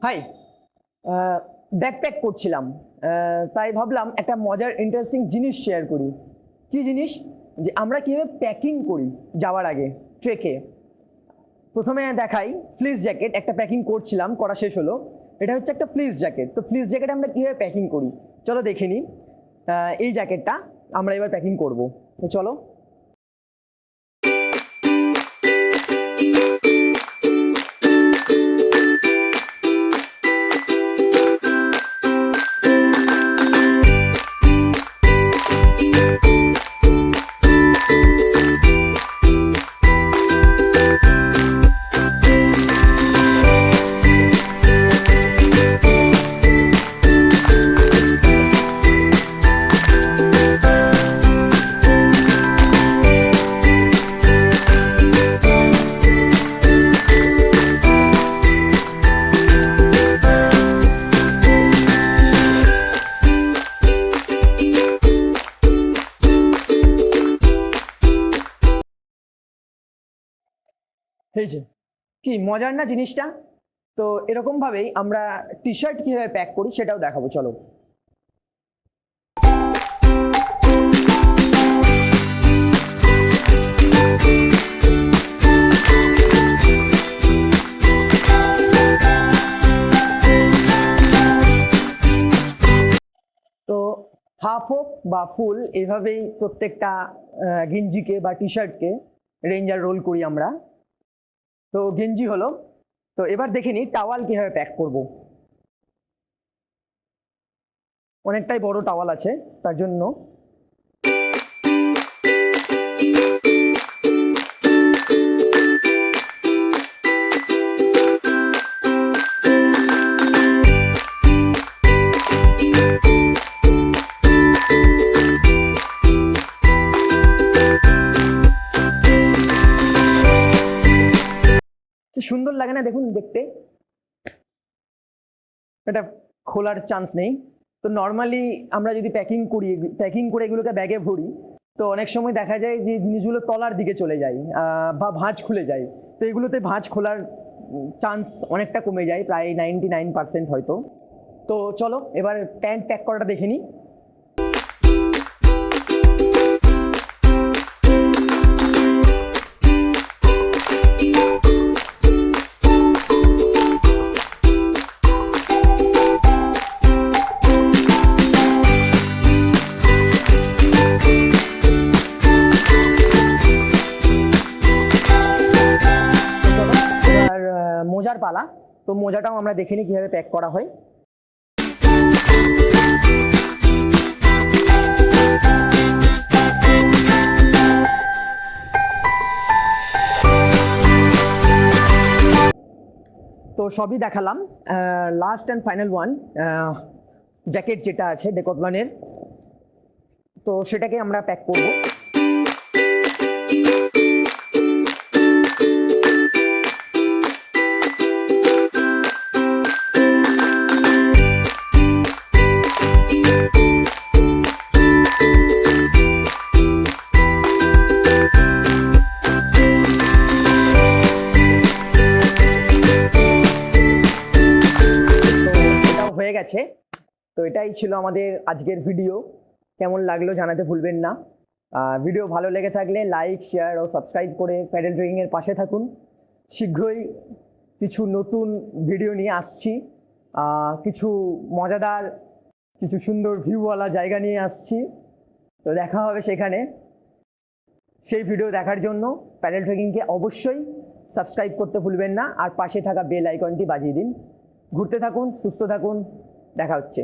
High, backpack করছিলাম, তাই ভাবলাম একটা মজার ইন্টারেস্টিং জিনিস শেয়ার করি। কি জিনিস? যে আমরা কীভাবে প্যাকিং করি যাওয়ার আগে ট্রেকে। প্রথমে দেখাই ফ্লিস জ্যাকেট, একটা প্যাকিং করছিলাম, করা শেষ হলো। এটা হচ্ছে একটা ফ্লিস জ্যাকেট। তো ফ্লিস জ্যাকেট আমরা কীভাবে প্যাকিং করি চলো দেখে নিই। এই জ্যাকেটটা আমরা এবার প্যাকিং করব, তো চলো। এই যে কি মজার না জিনিসটা। তো এরকম ভাবেই আমরা টি শার্ট কিভাবে প্যাক করি সেটাও দেখাবো, চলো। তো হাফ হোক বা ফুল, এইভাবেই প্রত্যেকটা গেঞ্জিকে বা টি শার্টকে রেঞ্জার রোল করি আমরা। তো গেঞ্জি হলো, তো এবার দেখে নিই টাওয়াল কিভাবে প্যাক করব। অনেকটাই বড় টাওয়াল আছে, তার জন্য সুন্দর লাগে না দেখুন দেখতে? এটা খোলার চান্স নেই। তো নর্মালি আমরা যদি প্যাকিং করে এগুলোকে ব্যাগে ভরি, তো অনেক সময় দেখা যায় যে জিনিসগুলো তলার দিকে চলে যায় বা ভাঁজ খুলে যায়। তো এগুলোতে ভাঁজ খোলার চান্স অনেকটা কমে যায়, প্রায় 99% হয়তো। তো চলো এবার প্যান্ট প্যাক করাটা দেখে নিই। মোজার পালা, তো মোজাটাও আমরা দেখে নিই কিভাবে প্যাক করা হয়। তো সবই দেখালাম, last and final one jacket যেটা আছে ডেকথলনের, তো সেটাকে আমরা প্যাক করব। হয়ে গেছে। তো এটাই ছিল আমাদের আজকের ভিডিও। কেমন লাগলো জানাতে ভুলবেন না। ভিডিও ভালো লেগে থাকলে লাইক, শেয়ার ও সাবস্ক্রাইব করে প্যাডেল ট্রেকিং এর পাশে থাকুন। শীঘ্রই কিছু নতুন ভিডিও নিয়ে আসছি, কিছু মজাদার, কিছু সুন্দর ভিউওয়ালা জায়গা নিয়ে আসছি। তো দেখা হবে সেখানে। সেই ভিডিও দেখার জন্য প্যাডেল ট্রেকিংকে অবশ্যই সাবস্ক্রাইব করতে ভুলবেন না, আর পাশে থাকা বেল আইকনটি বাজিয়ে দিন। ঘুরতে থাকুন, সুস্থ থাকুন, দেখা হচ্ছে।